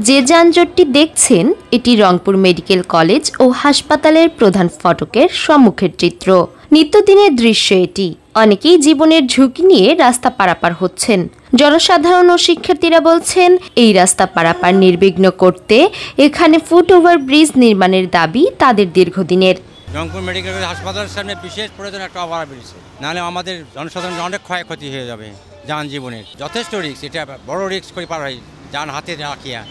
যে যানজটটি দেখছেন এটি রংপুর মেডিকেল কলেজ ও হাসপাতালের প্রধান ফটকের সম্মুখের চিত্র। নিত্যদিনের দৃশ্য এটি। অনেকেই জীবনের ঝুঁকি নিয়ে রাস্তা পারাপার হচ্ছেন। জনসাধারণ ও শিক্ষার্থীরা বলছেন, এই রাস্তা পারাপার নির্বিঘ্ন করতে এখানে ফুট ওভার ব্রিজ নির্মাণের দাবি তাদের দীর্ঘদিনের। রংপুর মেডিকেল কলেজ হাসপাতালের সামনে বিশেষ প্রয়োজন একটা ওভার ব্রিজ, নাহলে আমাদের জনসাধারণের অনেক ক্ষয়ক্ষতি হয়ে যাবে। যান জীবনের যথেষ্ট রিস্ক, এটা বড় রিস্ক করে পার হয় যান হাতে রাখিয়া।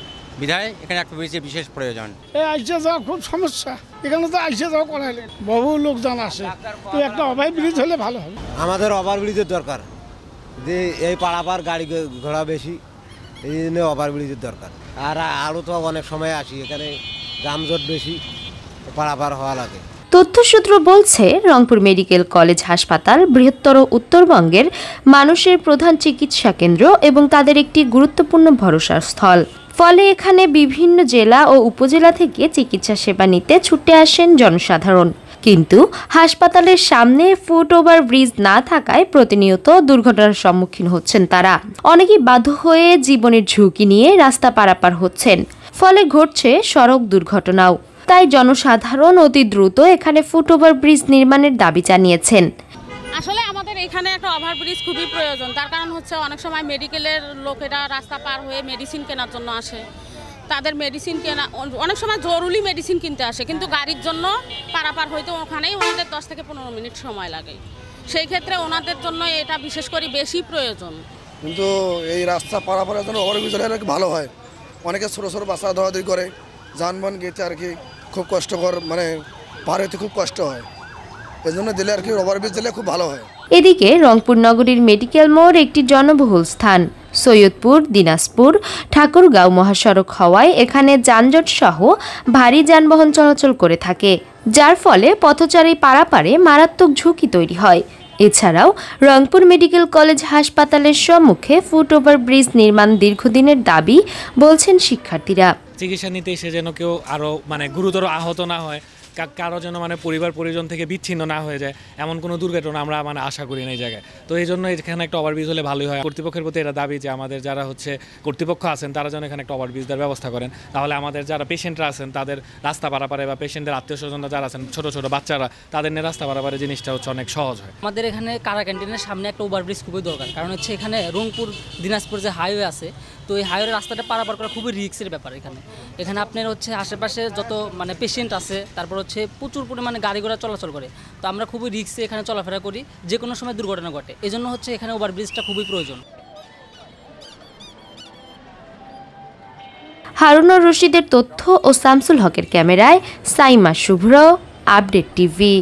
বিধায় এখানে একটা ব্রিজের বিশেষ প্রয়োজন। আইসা যাওয়া খুব সমস্যা, এখানে তো আইসা যাওয়া করাইলে বহু লোকজন আসে, তো একটা ওভার ব্রিজ হলে ভালো হবে। আমাদের ওভার ব্রিজের দরকার, যে এই পারাপার গাড়ি ঘোড়া বেশি, এই জন্য ওভার ব্রিজের দরকার। আর আরও তো অনেক সময় আসি, এখানে যানজট বেশি, পারাপার হওয়া লাগে। তথ্যসূত্র বলছে, রংপুর মেডিকেল কলেজ হাসপাতাল বৃহত্তর উত্তরবঙ্গের মানুষের প্রধান চিকিৎসা কেন্দ্র এবং তাদের একটি গুরুত্বপূর্ণ ভরসার স্থল। ফলে এখানে বিভিন্ন জেলা ও উপজেলা থেকে চিকিৎসা সেবা নিতে ছুটে আসেন জনসাধারণ। কিন্তু হাসপাতালের সামনে ফুট ওভার ব্রিজ না থাকায় প্রতিনিয়ত দুর্ঘটনার সম্মুখীন হচ্ছেন তারা। অনেকেই বাধ্য হয়ে জীবনের ঝুঁকি নিয়ে রাস্তা পারাপার হচ্ছেন, ফলে ঘটছে সড়ক দুর্ঘটনাও। তাই জনসাধারণ অতি দ্রুত এখানে ফুট ওভার ব্রিজ নির্মাণের দাবি জানিয়েছেন। আসলে আমাদের এখানে একটা ওভার ব্রিজ খুবই প্রয়োজন। তার কারণ হচ্ছে অনেক সময় মেডিকেলের লোকেরা রাস্তা পার হয়ে মেডিসিন কেনার জন্য আসে। তাদের মেডিসিন কেনা অনেক সময় জরুরি মেডিসিন কিনতে আসে, কিন্তু গাড়ির জন্য পারাপার হইতে ওখানেই ওনাদের 10 থেকে 15 মিনিট সময় লাগে। সেই ক্ষেত্রে ওনাদের জন্য এটা বিশেষ করে বেশি প্রয়োজন। কিন্তু এই রাস্তা পারাপারের জন্য ওভারব্রিজ হলে ভালো হয়। অনেকে ছোটো ছোটো বাচ্চা ধোয়াধুয়ি করে যানবাহন গেতে আর কি খুব কষ্টকর, মানে পার হইতে খুব কষ্ট হয়। এই জন্য দিলে আর কি ওভারব্রিজ দিলে খুব ভালো হয়। এদিকে রংপুর নগরীর মেডিকেল মোড় একটি জনবহুল স্থান। সৈয়দপুর, দিনাজপুর, ঠাকুরগাঁও মহাসড়ক হওয়ায় এখানে যানজট সহ ভারী যানবাহন চলাচল করে থাকে, যার ফলে পথচারী পারাপারে মারাত্মক ঝুঁকি তৈরি হয়। এছাড়াও রংপুর মেডিকেল কলেজ হাসপাতালের সম্মুখে ফুট ওভার ব্রিজ নির্মাণ দীর্ঘদিনের দাবি বলছেন শিক্ষার্থীরা। চিকিৎসা নিতে এসে যেন কেউ আরও গুরুতর আহত না হয়, কারো যেন পরিবার পরিজন থেকে বিচ্ছিন্ন না হয়ে যায়, এমন কোনো দুর্ঘটনা আমরা আশা করি না এই জায়গায়। তো এই জন্য এখানে একটা ওভারব্রিজ হলে ভালোই হয়। কর্তৃপক্ষের প্রতি এটা দাবি যে আমাদের যারা কর্তৃপক্ষ আছেন তারা যেন এখানে একটা ওভারব্রিজ দেওয়ার ব্যবস্থা করেন। তাহলে আমাদের যারা পেশেন্টরা আছেন তাদের রাস্তা পারাপারে, বা পেশেন্টের আত্মীয় স্বজনরা যারা আছেন ছোটো ছোটো বাচ্চারা, তাদের নিয়ে রাস্তা পারাপারে জিনিসটা অনেক সহজ হয়। আমাদের এখানে কারা ক্যান্টিনের সামনে একটা ওভারব্রিজ খুবই দরকার, কারণ এখানে রংপুর দিনাজপুর যে হাইওয়ে আছে, তো এই হাইওয়ে রাস্তাটা পারাপার করা খুবই রিস্কের ব্যাপার। এখানে আপনার আশেপাশে যত পেশেন্ট আছে, তারপর প্রচুর পরিমাণে গাড়ি ঘোড়া চলাচল করে। তো আমরা খুবই রিস্কে এখানে চলাফেরা করি, যে কোনো সময় দুর্ঘটনা ঘটে। এই জন্য এখানে ওভারব্রিজটা খুবই প্রয়োজন। হারুনুর রশিদের তথ্য ও শামসুল হকের ক্যামেরায় সাইমা শুভ্র, আপডেট টিভি।